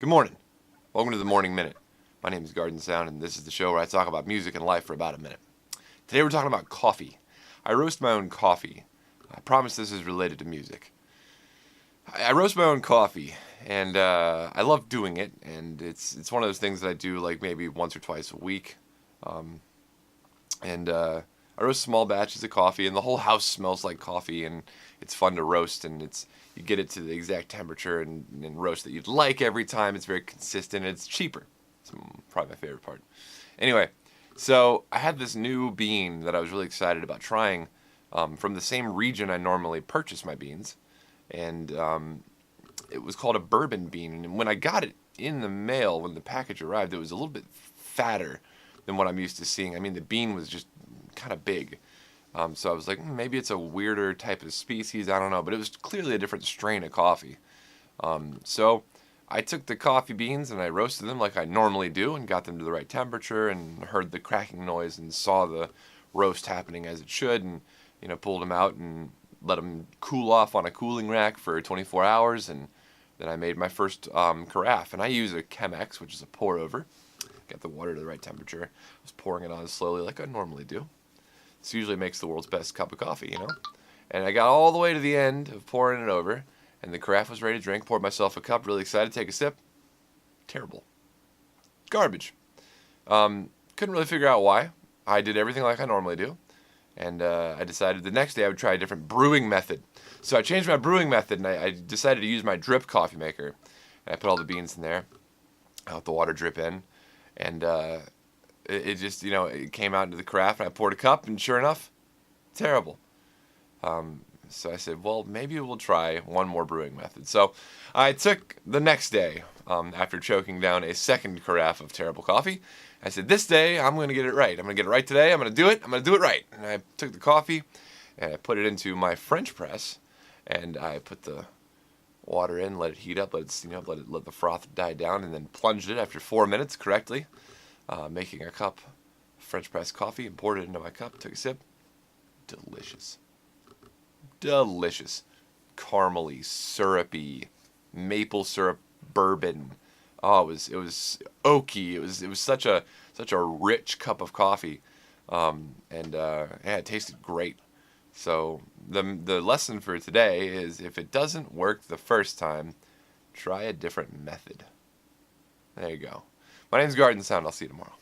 Good morning. Welcome to the Morning Minute. My name is Garden Sound, and this is the show where I talk about music and life for about a minute. Today we're talking about coffee. I roast my own coffee. I promise this is related to music. I roast my own coffee, and I love doing it, and it's one of those things that I do like maybe once or twice a week. Um, and I roast small batches of coffee, and the whole house smells like coffee, and it's fun to roast, and you get it to the exact temperature and roast that you'd like every time. It's very consistent. And it's cheaper. It's probably my favorite part. Anyway, so I had this new bean that I was really excited about trying from the same region I normally purchase my beans, and it was called a bourbon bean. And when I got it in the mail, when the package arrived, it was a little bit fatter than what I'm used to seeing. I mean, the bean was just kind of big. So I was like, maybe it's a weirder type of species. I don't know. But it was clearly a different strain of coffee. So I took the coffee beans and I roasted them like I normally do and got them to the right temperature and heard the cracking noise and saw the roast happening as it should, and pulled them out and let them cool off on a cooling rack for 24 hours, and then I made my first carafe. And I use a Chemex, which is a pour over. Got the water to the right temperature. I was pouring it on slowly like I normally do. This usually makes the world's best cup of coffee. And I got all the way to the end of pouring it over, and the carafe was ready to drink. Poured myself a cup, really excited to take a sip. Terrible. Garbage. Couldn't really figure out why. I did everything like I normally do, and I decided the next day I would try a different brewing method. So I changed my brewing method, and I decided to use my drip coffee maker. And I put all the beans in there, I let the water drip in, and it just, it came out into the carafe, and I poured a cup, and sure enough, terrible. So I said, well, maybe we'll try one more brewing method. So I took the next day, after choking down a second carafe of terrible coffee. I said, this day, I'm going to get it right. I'm going to get it right today. I'm going to do it. I'm going to do it right. And I took the coffee, and I put it into my French press, and I put the water in, let it heat up, let the froth die down, and then plunged it after 4 minutes correctly, making a cup of French press coffee, and poured it into my cup. Took a sip. Delicious. Delicious. Caramely, syrupy, maple syrup bourbon. Oh, it was oaky. It was such a rich cup of coffee, and it tasted great. So the lesson for today is, if it doesn't work the first time, try a different method. There you go. My name's Garden Sound. I'll see you tomorrow.